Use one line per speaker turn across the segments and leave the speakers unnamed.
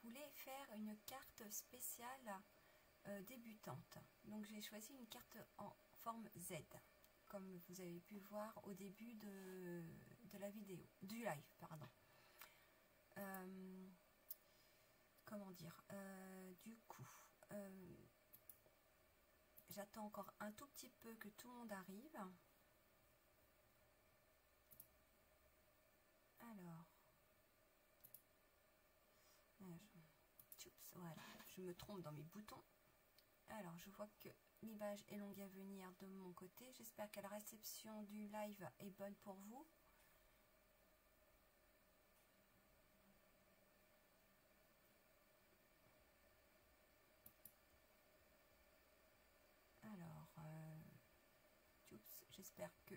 voulais faire une carte spéciale débutante. Donc j'ai choisi une carte en forme Z, comme vous avez pu voir au début de la vidéo, du live, pardon. Comment dire, du coup, j'attends encore un tout petit peu que tout le monde arrive. Alors, voilà, je me trompe dans mes boutons. Alors, je vois que l'image est longue à venir de mon côté. J'espère que la réception du live est bonne pour vous. Alors, j'espère que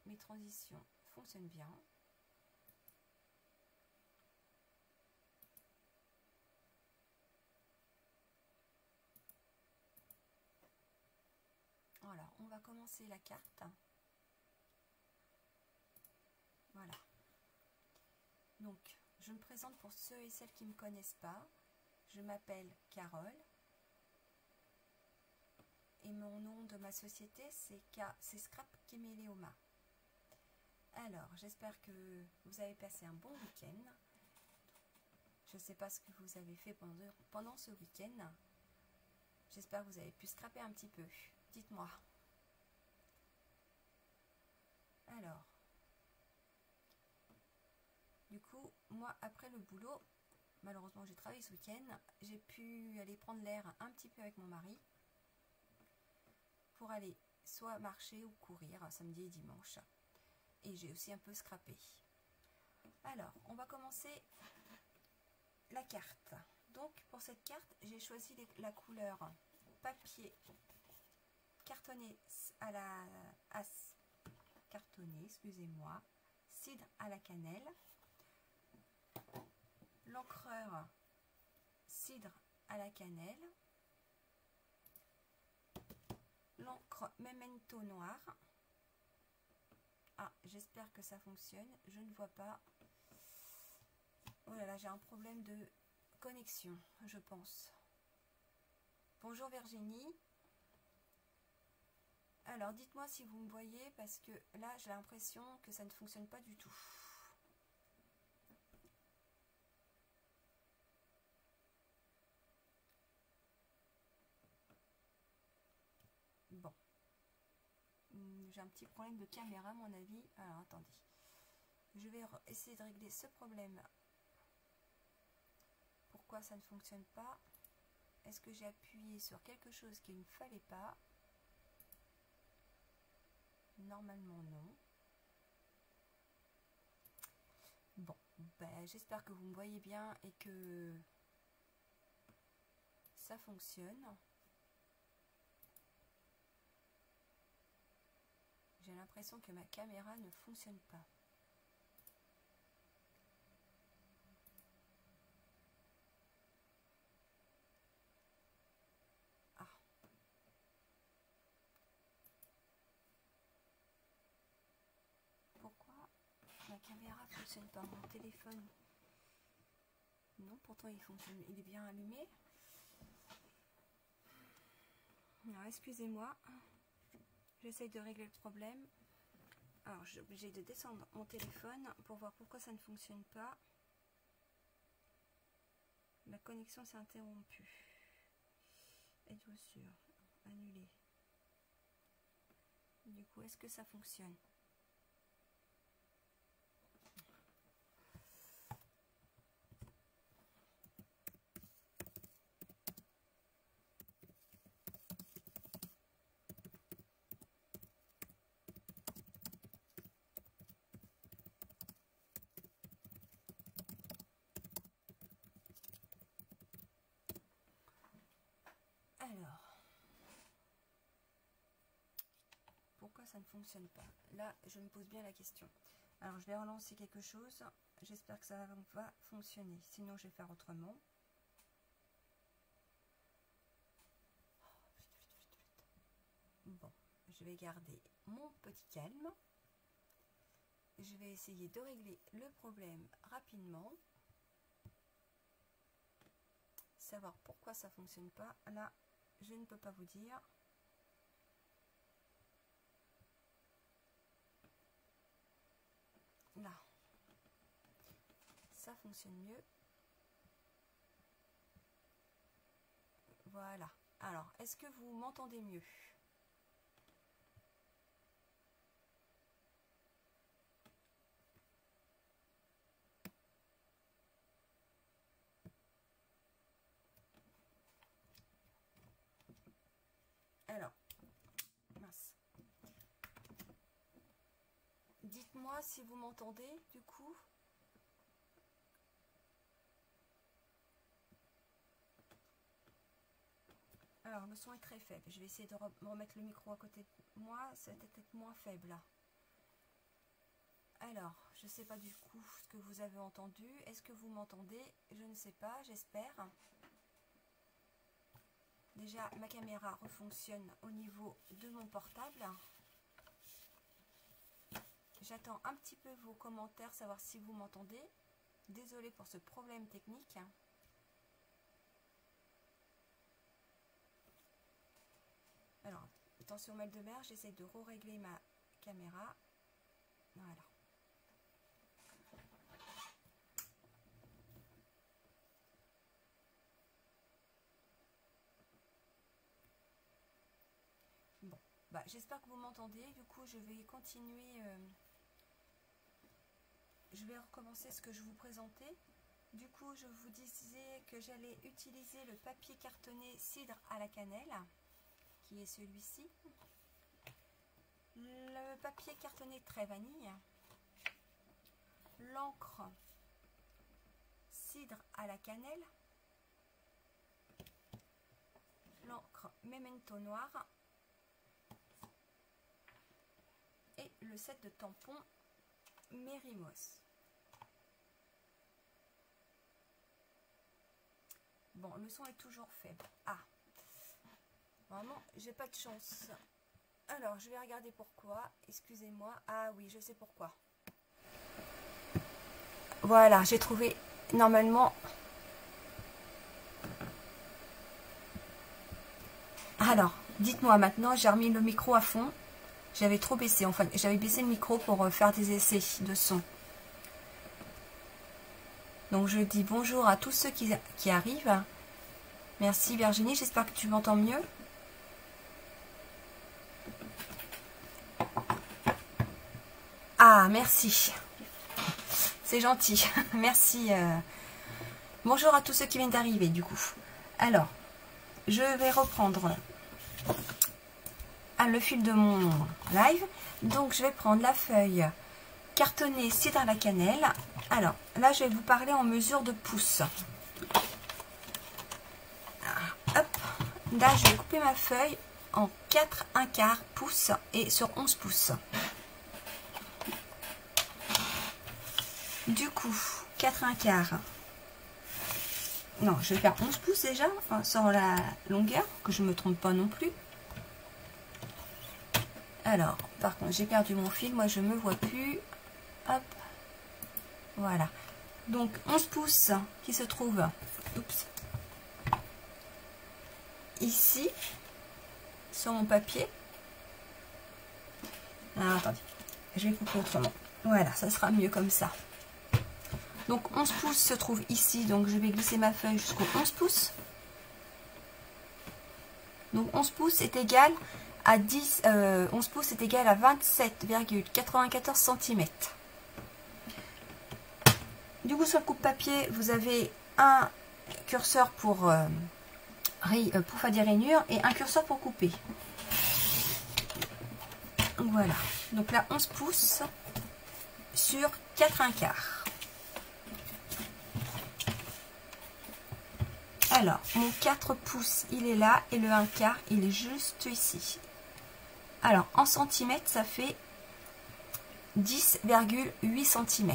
mes transitions fonctionnent bien. Alors, on va commencer la carte. Voilà. Donc, je me présente pour ceux et celles qui ne me connaissent pas. Je m'appelle Carole. Et mon nom de ma société, c'est Scrap Kéméléoma. Alors, j'espère que vous avez passé un bon week-end. Je ne sais pas ce que vous avez fait pendant ce week-end. J'espère que vous avez pu scraper un petit peu. Dites-moi. Alors, du coup, moi, après le boulot, malheureusement, j'ai travaillé ce week-end. J'ai pu aller prendre l'air un petit peu avec mon mari pour aller soit marcher ou courir samedi et dimanche. Et j'ai aussi un peu scrappé. Alors, on va commencer la carte. Donc, pour cette carte, j'ai choisi la couleur papier cartonné à la cartonné, excusez-moi, cidre à la cannelle, l'encreur cidre à la cannelle, l'encre Memento noir. Ah, j'espère que ça fonctionne. Je ne vois pas. Oh là là, j'ai un problème de connexion, je pense. Bonjour Virginie. Alors, dites-moi si vous me voyez, parce que là, j'ai l'impression que ça ne fonctionne pas du tout. Bon. J'ai un petit problème de caméra, à mon avis. Alors, attendez. Je vais essayer de régler ce problème. Pourquoi ça ne fonctionne pas? Est-ce que j'ai appuyé sur quelque chose qu'il ne fallait pas? Normalement, non. Bon, ben, j'espère que vous me voyez bien et que ça fonctionne. J'ai l'impression que ma caméra ne fonctionne pas. Ah. Pourquoi ma caméra ne fonctionne pas? Mon téléphone? Non, pourtant il fonctionne. Il est bien allumé. Alors, excusez-moi. J'essaye de régler le problème. Alors, j'ai obligé de descendre mon téléphone pour voir pourquoi ça ne fonctionne pas. La connexion s'est interrompue. Êtes-vous sûr? Annuler. Du coup, est-ce que ça fonctionne? Alors, pourquoi ça ne fonctionne pas? Là, je me pose bien la question. Alors, je vais relancer quelque chose. J'espère que ça va fonctionner. Sinon, je vais faire autrement. Bon, je vais garder mon petit calme. Je vais essayer de régler le problème rapidement. savoir pourquoi ça fonctionne pas. Là, je ne peux pas vous dire. Là, ça fonctionne mieux. Voilà. Alors, est-ce que vous m'entendez mieux? Alors, mince. Dites-moi si vous m'entendez, du coup. Alors, le son est très faible. Je vais essayer de remettre le micro à côté de moi. Ça va peut-être moins faible, là. Alors, je ne sais pas du coup ce que vous avez entendu. Est-ce que vous m'entendez? Je ne sais pas, j'espère. Déjà, ma caméra refonctionne au niveau de mon portable. J'attends un petit peu vos commentaires, savoir si vous m'entendez. Désolée pour ce problème technique. Alors, attention mal de mer, j'essaie de régler ma caméra. Voilà. Bon, bah, j'espère que vous m'entendez. Du coup, je vais continuer. Je vais recommencer ce que je vous présentais. Du coup, je vous disais que j'allais utiliser le papier cartonné cidre à la cannelle, qui est celui-ci. Le papier cartonné très vanille. L'encre cidre à la cannelle. L'encre Memento noir. Et le set de tampons Mérimos. Bon, le son est toujours faible. Ah, vraiment, j'ai pas de chance. Alors, je vais regarder pourquoi. Excusez-moi. Ah oui, je sais pourquoi. Voilà, j'ai trouvé normalement. Alors, dites-moi maintenant, j'ai remis le micro à fond. J'avais trop baissé, enfin, j'avais baissé le micro pour faire des essais de son. Donc, je dis bonjour à tous ceux qui arrivent. Merci Virginie, j'espère que tu m'entends mieux. Ah, merci. C'est gentil. Merci. Bonjour à tous ceux qui viennent d'arriver, du coup. Alors, je vais reprendre le fil de mon live. Donc, je vais prendre la feuille cartonnée cidre à la cannelle. Alors, là, je vais vous parler en mesure de pouces. Hop. Là, je vais couper ma feuille en 4 1/4 pouces et sur 11 pouces. Du coup, 4 1/4. Non, je vais faire 11 pouces déjà, sur la longueur, que je ne me trompe pas non plus. Alors, par contre, j'ai perdu mon fil, moi je ne me vois plus. Hop, voilà. Donc, 11 pouces qui se trouvent ici, sur mon papier. Alors, attendez, je vais couper autrement. Voilà, ça sera mieux comme ça. Donc 11 pouces se trouve ici, donc je vais glisser ma feuille jusqu'au 11 pouces. Donc 11 pouces est égal à 11 pouces est égal à 27,94 cm. Du coup, sur le coupe-papier, vous avez un curseur pour faire des rainures et un curseur pour couper. Voilà. Donc là, 11 pouces sur 4 1/4. Alors, mon 4 pouces, il est là, et le 1/4, il est juste ici. Alors, en centimètres, ça fait 10,8 cm.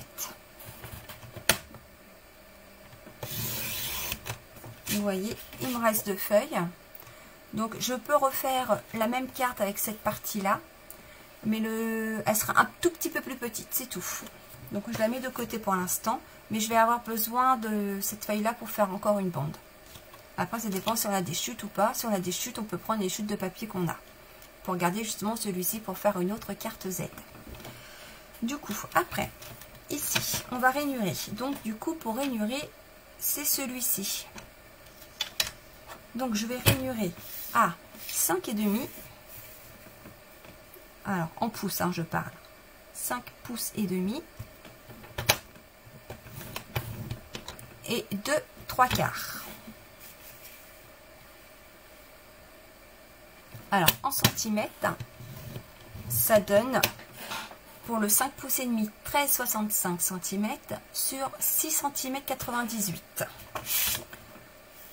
Vous voyez, il me reste 2 feuilles. Donc, je peux refaire la même carte avec cette partie-là, mais elle sera un tout petit peu plus petite, c'est tout. Donc, je la mets de côté pour l'instant, mais je vais avoir besoin de cette feuille-là pour faire encore une bande. Après, ça dépend si on a des chutes ou pas. Si on a des chutes, on peut prendre les chutes de papier qu'on a. Pour garder justement celui-ci pour faire une autre carte Z. Du coup, après, ici, on va rainurer. Donc, du coup, pour rainurer, c'est celui-ci. Donc, je vais rainurer à 5,5. Alors, en pouces, hein, je parle. 5 pouces et demi. Et 2 3/4. Alors, en centimètres, ça donne, pour le 5 pouces et demi, 13,65 cm sur 6 cm 98.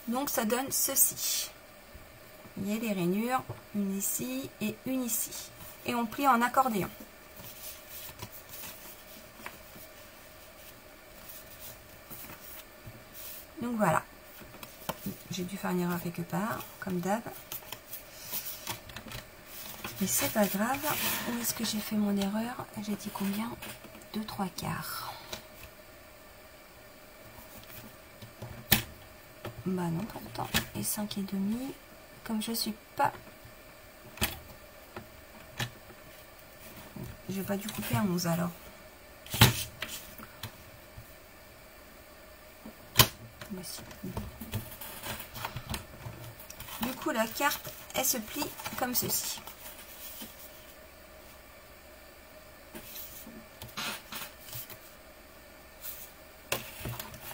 Donc, ça donne ceci. Il y a les rainures, une ici et une ici. Et on plie en accordéon. Donc voilà. J'ai dû faire une erreur quelque part, comme d'hab. Mais c'est pas grave. Où est-ce que j'ai fait mon erreur? J'ai dit combien? 2 3/4. Bah non, pourtant. Et 5,5. Comme je suis pas... J'ai pas dû couper à 11 alors. Du coup, la carte, elle se plie comme ceci.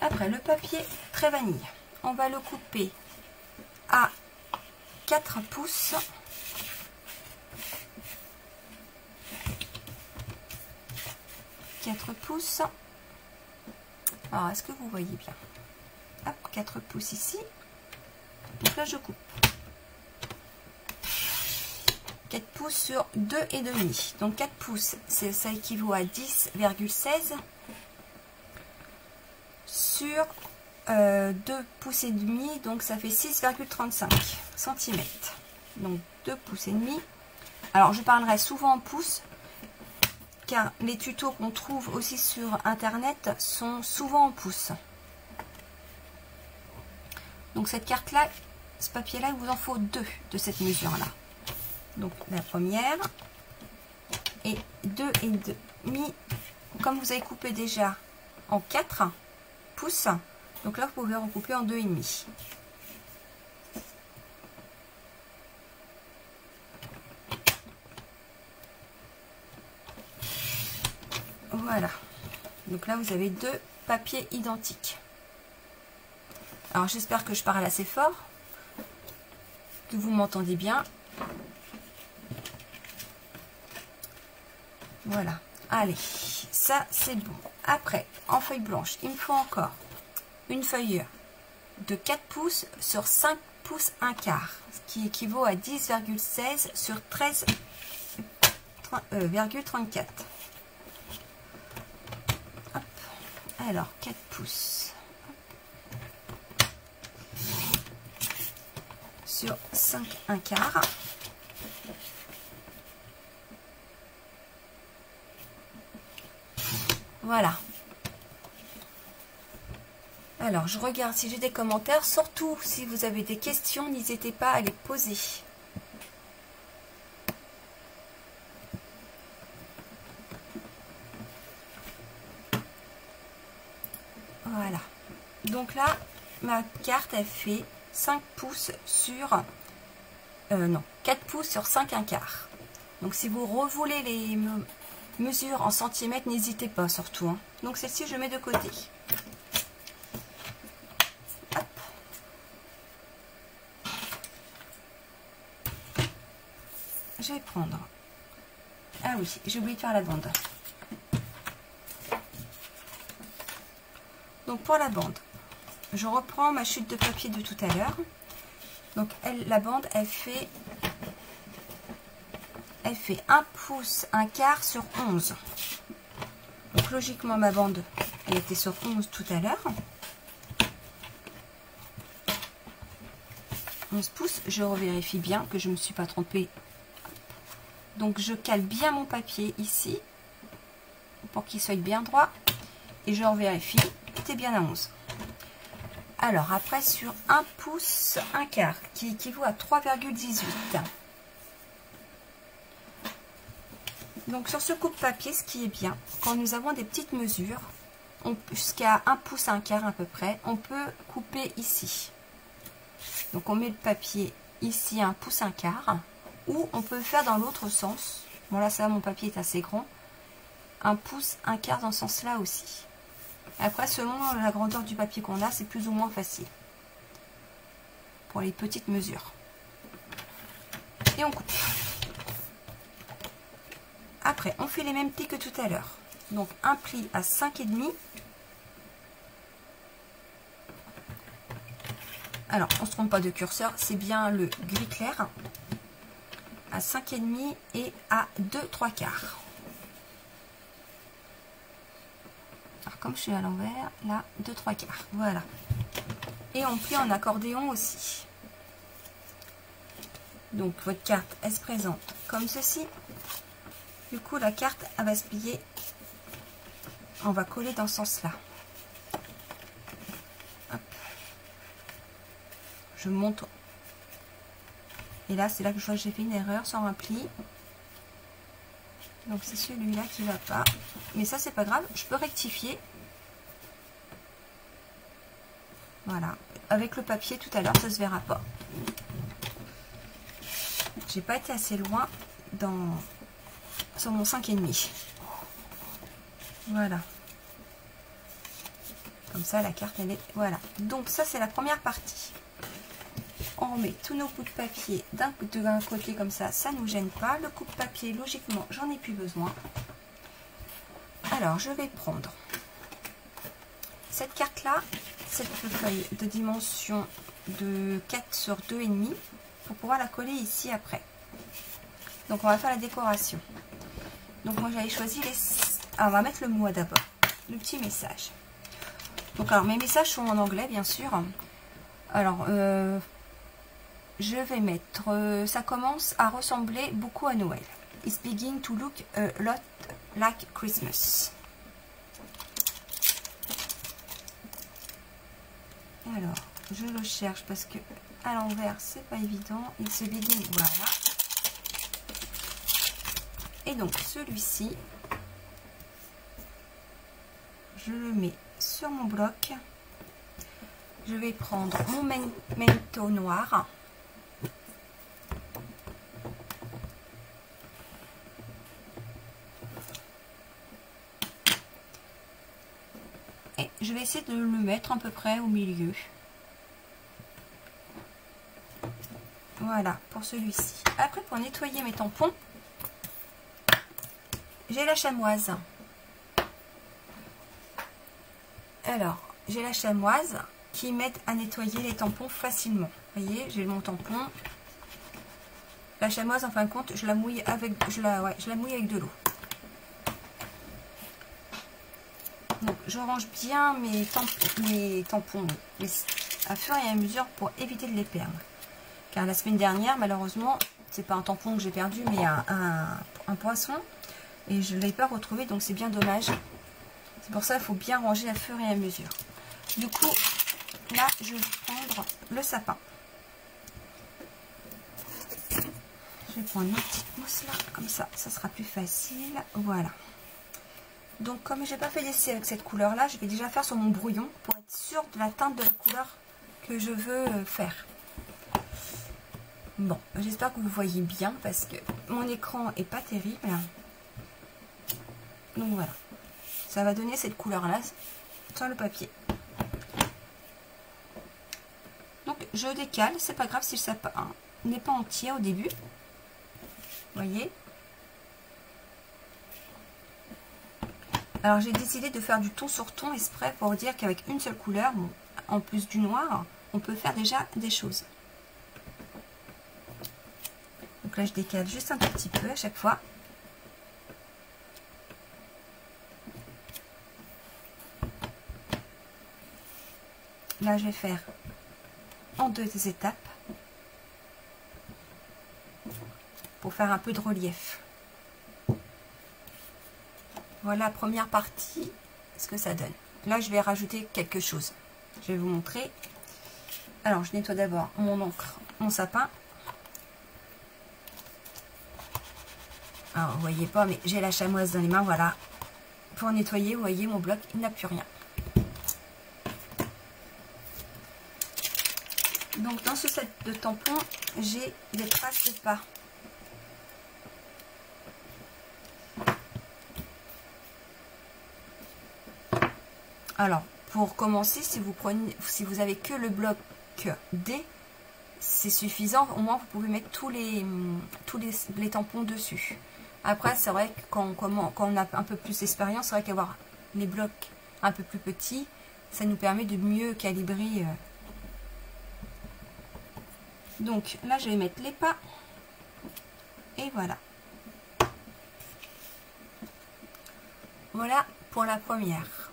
Après, le papier très vanille, on va le couper à 4 pouces. Alors, est-ce que vous voyez bien? Hop, 4 pouces ici. Donc là, je coupe. 4 pouces sur 2,5. Donc 4 pouces, ça équivaut à 10,16 sur 2 pouces et demi. Donc ça fait 6,35 cm. Donc 2 pouces et demi. Alors, je parlerai souvent en pouces, car les tutos qu'on trouve aussi sur internet sont souvent en pouces. Donc cette carte là, ce papier là, il vous en faut 2 de cette mesure là. Donc la première et 2,5. Comme vous avez coupé déjà en 4 pouces, donc là vous pouvez recouper en 2,5. Voilà. Donc là vous avez 2 papiers identiques. Alors j'espère que je parle assez fort, que vous m'entendez bien. Voilà. Allez, ça c'est bon. Après, en feuille blanche, il me faut encore une feuille de 4 pouces sur 5 pouces 1/4, ce qui équivaut à 10,16 sur 13,34. Alors, 4 pouces sur 5 1/4. Voilà. Alors, je regarde si j'ai des commentaires. Surtout, si vous avez des questions, n'hésitez pas à les poser. Voilà. Donc là, ma carte, elle fait 5 pouces sur... non, 4 pouces sur 5 1/4. Donc, si vous revoulez les mesures en centimètres, n'hésitez pas surtout. Hein. Donc, celle-ci, je mets de côté. Hop. Je vais prendre... Ah oui, j'ai oublié de faire la bande. Donc, pour la bande, je reprends ma chute de papier de tout à l'heure. Donc, la bande, elle fait 1 pouce 1/4 sur 11. Donc, logiquement, ma bande, elle était sur 11 tout à l'heure. 11 pouces. Je revérifie bien que je ne me suis pas trompée. Donc, je cale bien mon papier ici pour qu'il soit bien droit. Et je revérifie. C'était bien à 11. Alors après sur 1 pouce 1/4 qui équivaut à 3,18. Donc sur ce coupe-papier, ce qui est bien, quand nous avons des petites mesures, jusqu'à 1 pouce 1/4 à peu près, on peut couper ici. Donc on met le papier ici à 1 pouce 1/4, ou on peut faire dans l'autre sens. Bon là ça mon papier est assez grand, 1 pouce 1/4 dans ce sens là aussi. Après selon la grandeur du papier qu'on a, c'est plus ou moins facile pour les petites mesures. Et on coupe. Après on fait les mêmes plis que tout à l'heure. Donc un pli à 5,5. Alors on ne se trompe pas de curseur, c'est bien le gris clair à 5,5 et à 2/3/4. Alors comme je suis à l'envers, là 2/3/4, voilà. Et on plie en accordéon aussi. Donc votre carte elle se présente comme ceci. Du coup la carte elle va se plier, on va coller dans ce sens là. Hop. Je monte. Et là c'est là que je vois que j'ai fait une erreur sur un pli. Donc c'est celui-là qui va pas. Mais ça c'est pas grave, je peux rectifier. Voilà. Avec le papier tout à l'heure, ça se verra pas. J'ai pas été assez loin sur mon 5,5. Voilà. Comme ça la carte elle est. Voilà. Donc ça c'est la première partie. On remet tous nos bouts de papier d'un côté comme ça, ça nous gêne pas. Le coupe-papier, logiquement, j'en ai plus besoin. Alors, je vais prendre cette carte-là, cette feuille de dimension de 4 sur 2,5 pour pouvoir la coller ici après. Donc, on va faire la décoration. Donc, moi, j'avais choisi les... Ah, on va mettre le mot d'abord, le petit message. Donc, alors, mes messages sont en anglais, bien sûr. Alors, je vais mettre, ça commence à ressembler beaucoup à Noël. It's beginning to look a lot like Christmas. Alors, je le cherche parce que à l'envers, c'est pas évident. It's beginning, voilà. Et donc, celui-ci, je le mets sur mon bloc. Je vais prendre mon manteau noir. Je vais essayer de le mettre à peu près au milieu. Voilà, pour celui-ci. Après, pour nettoyer mes tampons, j'ai la chamoise. Alors, j'ai la chamoise qui m'aide à nettoyer les tampons facilement. Vous voyez, j'ai mon tampon. La chamoise, en fin de compte, je la mouille avec, je la mouille avec de l'eau. Donc, je range bien mes tampons à fur et à mesure pour éviter de les perdre. Car la semaine dernière, malheureusement, c'est pas un tampon que j'ai perdu, mais un poisson. Et je ne l'ai pas retrouvé, donc c'est bien dommage. C'est pour ça qu'il faut bien ranger à fur et à mesure. Du coup, là, je vais prendre le sapin. Je vais prendre une petite mousse là, comme ça, ça sera plus facile. Voilà. Donc comme je n'ai pas fait d'essai avec cette couleur là, je vais déjà faire sur mon brouillon pour être sûre de la teinte de la couleur que je veux faire. Bon, j'espère que vous voyez bien parce que mon écran est pas terrible. Donc voilà, ça va donner cette couleur là sur le papier. Donc je décale, c'est pas grave si le sapin n'est pas entier au début. Vous voyez? Alors j'ai décidé de faire du ton sur ton exprès pour dire qu'avec une seule couleur, bon, en plus du noir, on peut faire déjà des choses. Donc là je décale juste un tout petit peu à chaque fois. Là je vais faire en 2 étapes pour faire un peu de relief. Voilà la première partie, ce que ça donne. Là, je vais rajouter quelque chose. Je vais vous montrer. Alors, je nettoie d'abord mon encre, mon sapin. Alors, vous voyez pas, mais j'ai la chamoise dans les mains, voilà. Pour nettoyer, vous voyez, mon bloc, il n'a plus rien. Donc, dans ce set de tampons, j'ai des traces de pas. Alors, pour commencer, si vous avez que le bloc D, c'est suffisant. Au moins, vous pouvez mettre tous les tampons dessus. Après, c'est vrai que quand on a un peu plus d'expérience, c'est vrai qu'avoir les blocs un peu plus petits, ça nous permet de mieux calibrer. Donc là, je vais mettre les pas. Et voilà. Voilà pour la première.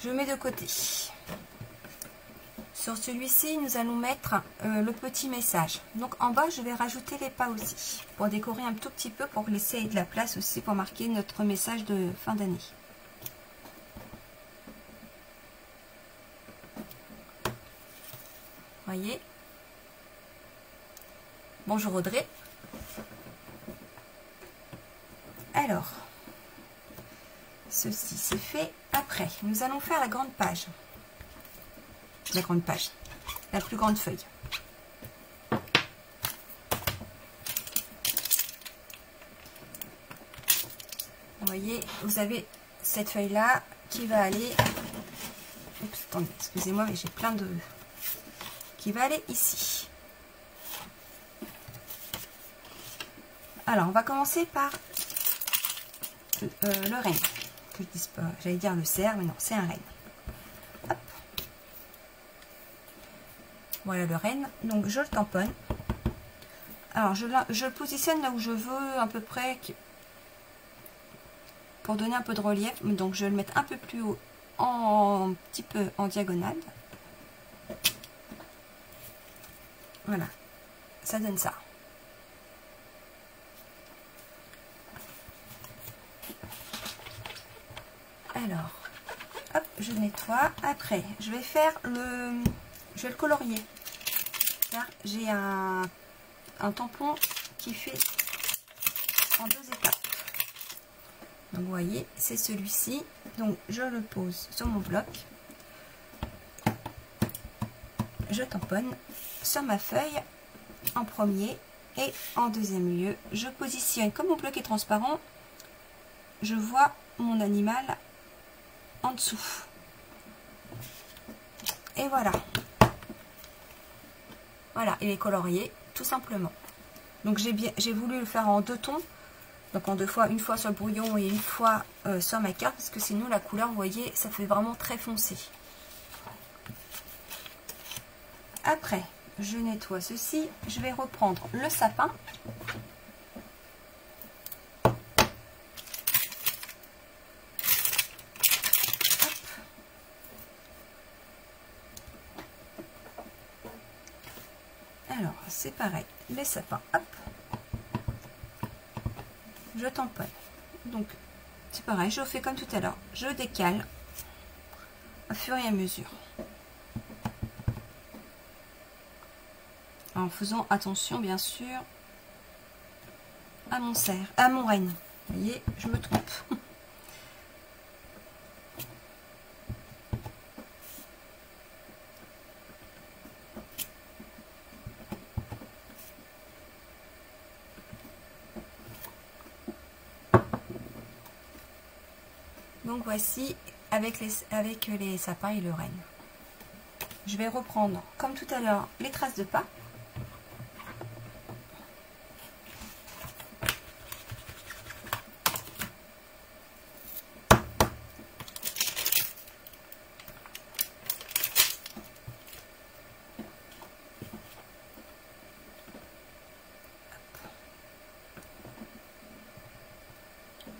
Je mets de côté. Sur celui-ci, nous allons mettre le petit message. Donc en bas, je vais rajouter les pas aussi. Pour décorer un tout petit peu, pour laisser de la place aussi pour marquer notre message de fin d'année. Voyez. Bonjour Audrey. Alors, ceci c'est fait. Après, nous allons faire la grande page. La grande page. La plus grande feuille. Vous voyez, vous avez cette feuille-là qui va aller... Oups, attendez, excusez-moi, mais j'ai plein de... qui va aller ici. Alors, on va commencer par le renne. Que je dise pas, j'allais dire le cerf, mais non, c'est un renne. Hop. Voilà le renne. Donc, je le tamponne. Alors, je le positionne là où je veux, à peu près, pour donner un peu de relief. Donc, je vais le mettre un peu plus haut, un petit peu en diagonale. Voilà. Ça donne ça. Alors, hop, je nettoie. Après, je vais faire je vais le colorier. Car j'ai un tampon qui fait en 2 étapes. Donc, vous voyez, c'est celui-ci. Donc, je le pose sur mon bloc. Je tamponne sur ma feuille en premier et en deuxième lieu. Je positionne, comme mon bloc est transparent, je vois mon animal en dessous. Et voilà. Voilà, il est colorié, tout simplement. Donc j'ai voulu le faire en 2 tons. Donc en 2 fois, une fois sur le brouillon et une fois sur ma carte, parce que sinon la couleur, vous voyez, ça fait vraiment très foncé. Après, je nettoie ceci. Je vais reprendre le sapin. Alors, c'est pareil, les sapins, hop, je tamponne. Donc, c'est pareil, je fais comme tout à l'heure, je décale au fur et à mesure. En faisant attention, bien sûr, à mon cerf, à mon renne. Vous voyez, je me trompe. Donc voici avec les sapins et le renne. Je vais reprendre comme tout à l'heure les traces de pas.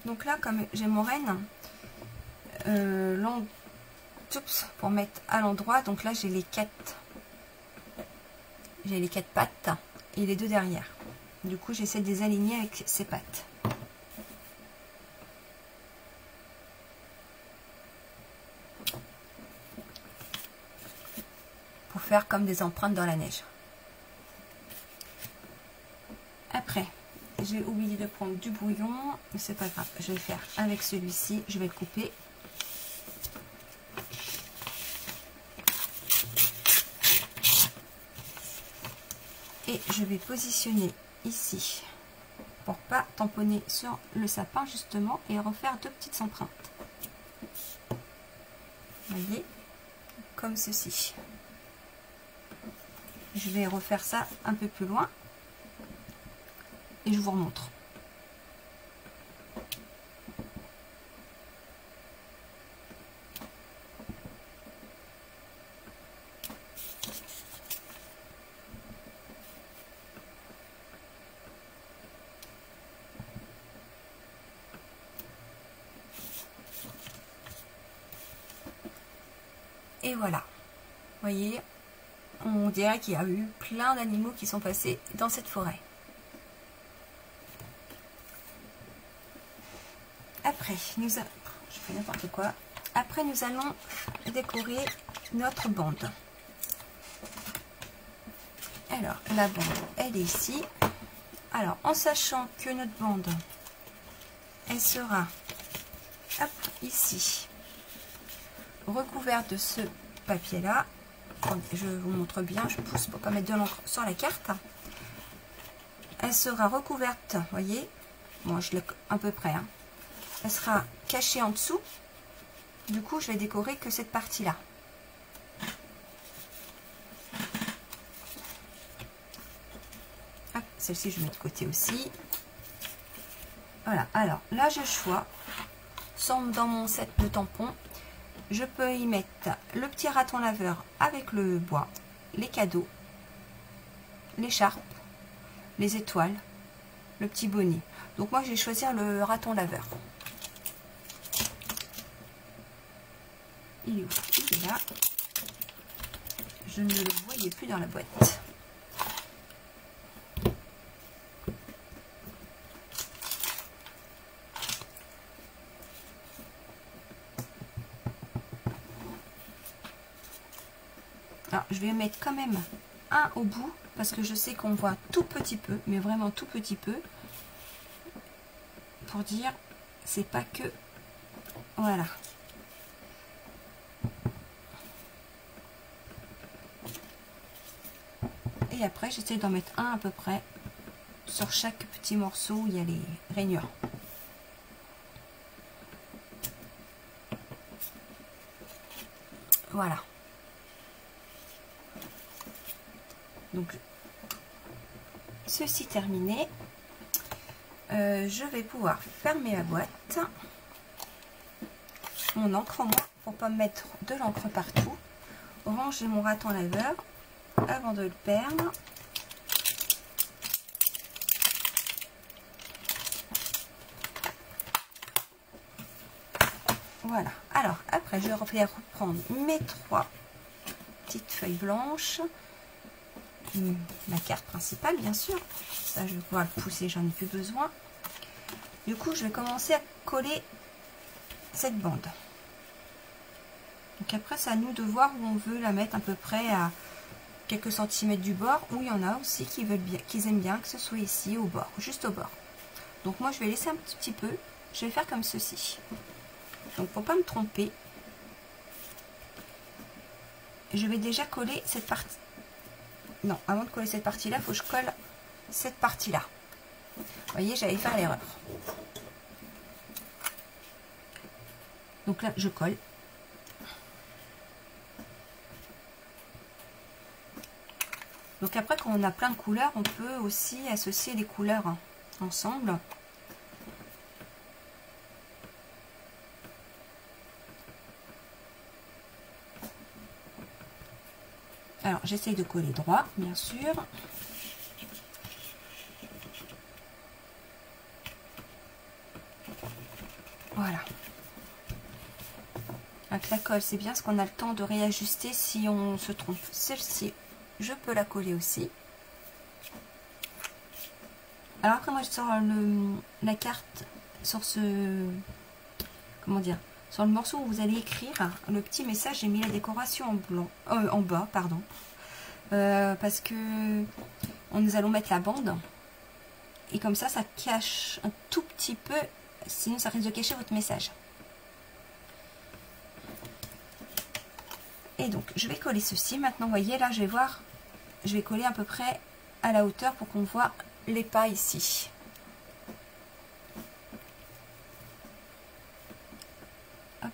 Donc là, comme j'ai mon renne, pour mettre à l'endroit, donc là j'ai les 4 pattes et les 2 derrière. Du coup, j'essaie de les aligner avec ces pattes. pour faire comme des empreintes dans la neige. Après, j'ai oublié de prendre du brouillon, mais c'est pas grave, je vais faire avec celui-ci, je vais le couper. Et je vais positionner ici pour pas tamponner sur le sapin justement et refaire deux petites empreintes. Vous voyez, comme ceci. Je vais refaire ça un peu plus loin et je vous remontre. Et voilà, vous voyez, on dirait qu'il y a eu plein d'animaux qui sont passés dans cette forêt. Après, je fais n'importe quoi. Après, nous allons décorer notre bande. Alors, la bande, elle est ici. Alors, en sachant que notre bande, elle sera, hop, ici, recouverte de ce papier là. Je vous montre bien, je pousse pour pas mettre de l'encre sur la carte. Elle sera recouverte, vous voyez, moi je l'ai à peu près, hein. Elle sera cachée en dessous. Du coup, je vais décorer que cette partie là. Celle-ci je mets de côté aussi. Voilà, alors là j'ai le choix. Dans mon set de tampons, je peux y mettre le petit raton laveur avec le bois, les cadeaux, l'écharpe, les étoiles, le petit bonnet. Donc moi je vais choisir le raton laveur. Il est où? Il est là. Je ne le voyais plus dans la boîte. Alors, je vais mettre quand même un au bout parce que je sais qu'on voit tout petit peu, mais vraiment tout petit peu, pour dire c'est pas que voilà. Et après j'essaie d'en mettre un à peu près sur chaque petit morceau où il y a les rainures. Voilà. Donc ceci terminé, je vais pouvoir fermer la boîte, mon encre en moins pour pas mettre de l'encre partout, ranger mon raton laveur avant de le perdre. Voilà, alors après je vais reprendre mes 3 petites feuilles blanches, ma carte principale bien sûr, ça je vais pouvoir le pousser, j'en ai plus besoin. Du coup je vais commencer à coller cette bande. Donc après c'est à nous de voir où on veut la mettre, à peu près à quelques centimètres du bord, ou il y en a aussi qui veulent bien, qui aiment bien que ce soit ici au bord, juste au bord. Donc moi je vais laisser un petit peu, je vais faire comme ceci. Donc pour pas me tromper, je vais déjà coller cette partie. Non, avant de coller cette partie là, il faut que je colle cette partie là. Vous voyez, j'allais faire l'erreur. Donc là je colle. Donc après, quand on a plein de couleurs, on peut aussi associer les couleurs ensemble. Alors, j'essaye de coller droit, bien sûr. Voilà. Avec la colle, c'est bien parce qu'on a le temps de réajuster si on se trompe. Celle-ci, je peux la coller aussi. Alors après, moi, je sors la carte sur ce... Comment dire ? Sur le morceau où vous allez écrire le petit message, j'ai mis la décoration en blanc, en bas, pardon. parce que nous allons mettre la bande. Et comme ça cache un tout petit peu, sinon ça risque de cacher votre message. Et donc, je vais coller ceci. Maintenant, vous voyez, là, je vais coller à peu près à la hauteur pour qu'on voit les pas ici. Hop.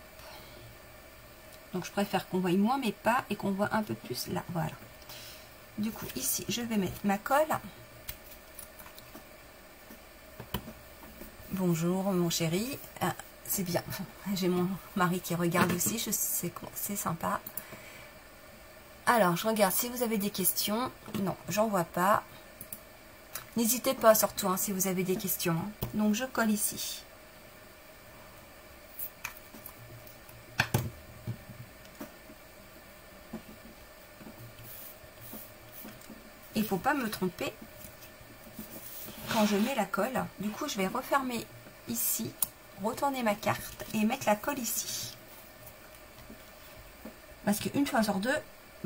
Donc, je préfère qu'on voie moins mes pas et qu'on voit un peu plus là. Voilà. Du coup, ici, je vais mettre ma colle. Bonjour, mon chéri. Ah, c'est bien. J'ai mon mari qui regarde aussi. Je sais que c'est sympa. Alors, je regarde si vous avez des questions. Non, j'en vois pas. N'hésitez pas surtout si vous avez des questions. Donc, je colle ici. Il ne faut pas me tromper quand je mets la colle. Du coup, je vais refermer ici, retourner ma carte et mettre la colle ici. Parce qu'une fois sur deux,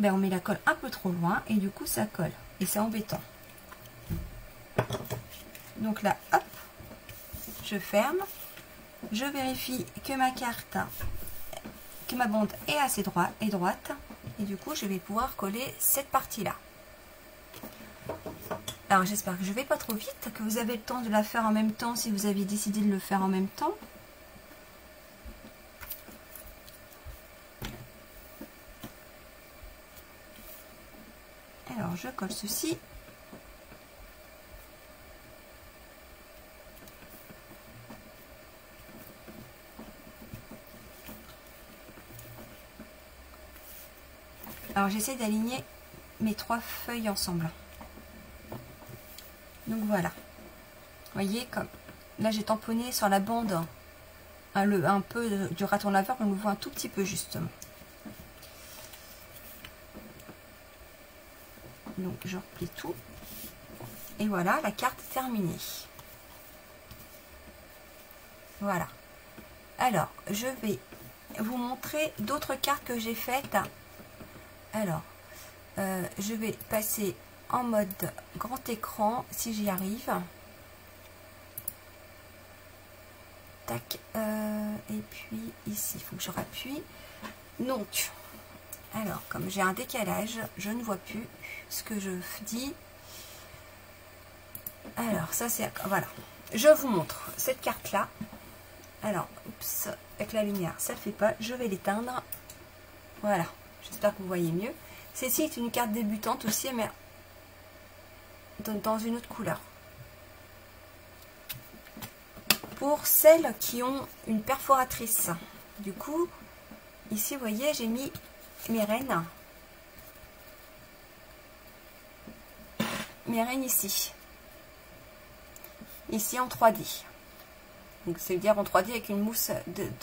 on met la colle un peu trop loin et du coup ça colle et c'est embêtant. Donc là, hop, je ferme, je vérifie que ma carte, que ma bande est assez droite et du coup je vais pouvoir coller cette partie là. Alors j'espère que je ne vais pas trop vite, que vous avez le temps de la faire en même temps si vous avez décidé de le faire en même temps. Alors, je colle ceci. Alors, j'essaie d'aligner mes 3 feuilles ensemble. Donc, voilà. Vous voyez, comme là, j'ai tamponné sur la bande un peu du raton laveur, on le voit un tout petit peu justement. Donc je replie tout et voilà, la carte est terminée. Voilà. Alors je vais vous montrer d'autres cartes que j'ai faites. Alors je vais passer en mode grand écran si j'y arrive. Tac, et puis ici il faut que je rappuie. Donc alors comme j'ai un décalage, je ne vois plus ce que je dis. Alors ça c'est, voilà, je vous montre cette carte là. Alors oups, avec la lumière ça ne fait pas, je vais l'éteindre. Voilà, j'espère que vous voyez mieux. Celle-ci est une carte débutante aussi, mais dans une autre couleur. Pour celles qui ont une perforatrice, du coup ici vous voyez j'ai mis mes rennes ici en 3D, donc c'est dire en 3D avec une mousse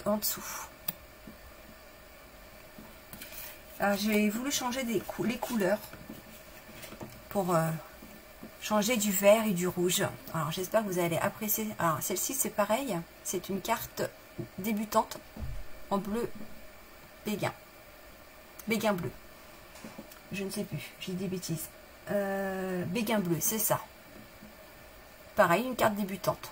en dessous. J'ai voulu changer les couleurs pour changer du vert et du rouge. Alors j'espère que vous allez apprécier. Alors celle-ci c'est pareil, c'est une carte débutante en bleu béguin bleu, je ne sais plus, j'ai des bêtises. Béguin bleu, c'est ça. Pareil, une carte débutante.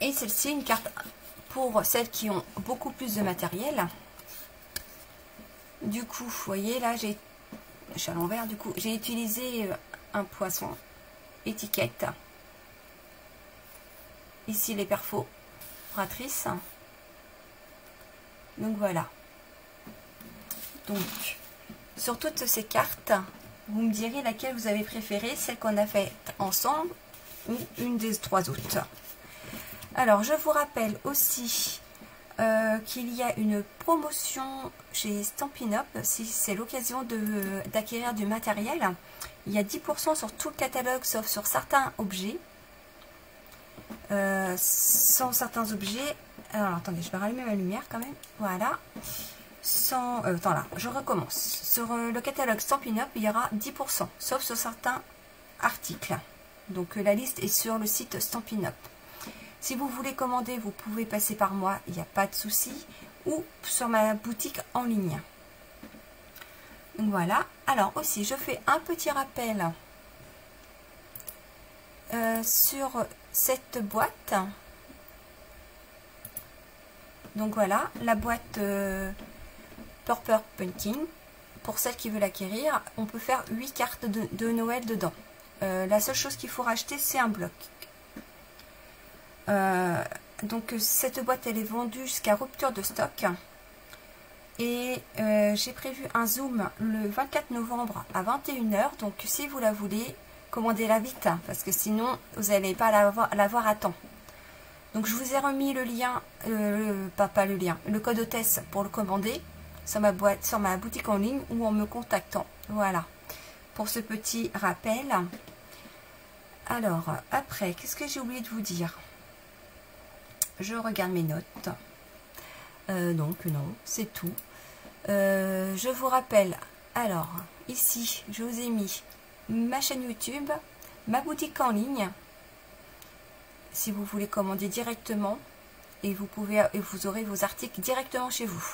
Et celle-ci, une carte pour celles qui ont beaucoup plus de matériel. Du coup, vous voyez, là, je suis à l'envers, du coup, j'ai utilisé un poisson, étiquette. Ici, les perforatrices. Donc, voilà. Donc, sur toutes ces cartes, vous me direz laquelle vous avez préférée, celle qu'on a faite ensemble ou une des 3 autres. Alors, je vous rappelle aussi qu'il y a une promotion chez Stampin' Up, si c'est l'occasion d'acquérir du matériel. Il y a 10% sur tout le catalogue, sauf sur certains objets. Sans certains objets... Alors, attendez, je vais rallumer ma lumière quand même. Voilà. Attends là, je recommence. Sur le catalogue Stampin' Up, il y aura 10%, sauf sur certains articles. Donc la liste est sur le site Stampin' Up. Si vous voulez commander, vous pouvez passer par moi, il n'y a pas de souci, ou sur ma boutique en ligne. Voilà. Alors aussi, je fais un petit rappel sur cette boîte. Donc voilà, la boîte Purple Pumpkin. Pour celle qui veut l'acquérir, on peut faire 8 cartes de Noël dedans. La seule chose qu'il faut racheter, c'est un bloc. Donc cette boîte, elle est vendue jusqu'à rupture de stock. Et j'ai prévu un zoom le 24 novembre à 21 h. Donc si vous la voulez, commandez-la vite, hein, parce que sinon, vous n'allez pas la voir à temps. Donc je vous ai remis le lien, pas le lien, le code hôtesse pour le commander sur ma boutique en ligne ou en me contactant. Voilà, pour ce petit rappel. Alors, après, qu'est-ce que j'ai oublié de vous dire? Je regarde mes notes. Donc non, c'est tout. Je vous rappelle, alors, ici, je vous ai mis ma chaîne YouTube, ma boutique en ligne, si vous voulez commander directement, et vous aurez vos articles directement chez vous.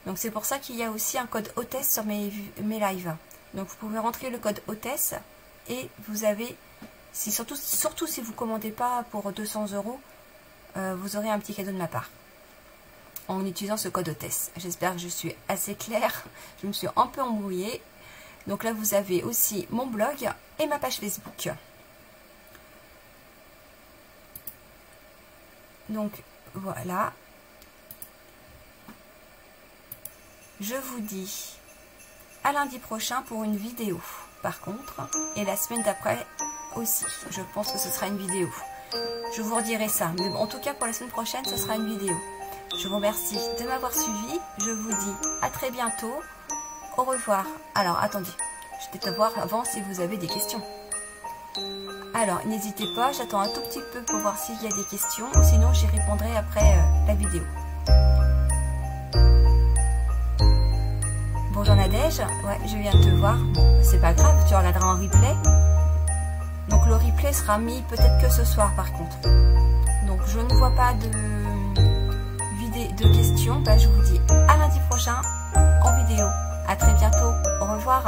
Donc c'est pour ça qu'il y a aussi un code hôtesse sur mes lives. Donc vous pouvez rentrer le code hôtesse et vous avez, surtout si vous ne commandez pas pour 200 €, vous aurez un petit cadeau de ma part en utilisant ce code hôtesse. J'espère que je suis assez claire. Je me suis un peu embrouillée. Donc là vous avez aussi mon blog et ma page Facebook. Donc voilà. Je vous dis à lundi prochain pour une vidéo par contre, et la semaine d'après aussi. Je pense que ce sera une vidéo. Je vous redirai ça, mais en tout cas pour la semaine prochaine ce sera une vidéo. Je vous remercie de m'avoir suivi. Je vous dis à très bientôt. Au revoir. Alors attendez, je vais peut-être voir avant si vous avez des questions. Alors n'hésitez pas, j'attends un tout petit peu pour voir s'il y a des questions, ou sinon j'y répondrai après la vidéo. Bonjour Nadège, ouais, je viens de te voir. C'est pas grave, tu regarderas en replay. Donc le replay sera mis peut-être que ce soir par contre. Donc je ne vois pas de questions. Ben, je vous dis à lundi prochain en vidéo. À très bientôt. Au revoir.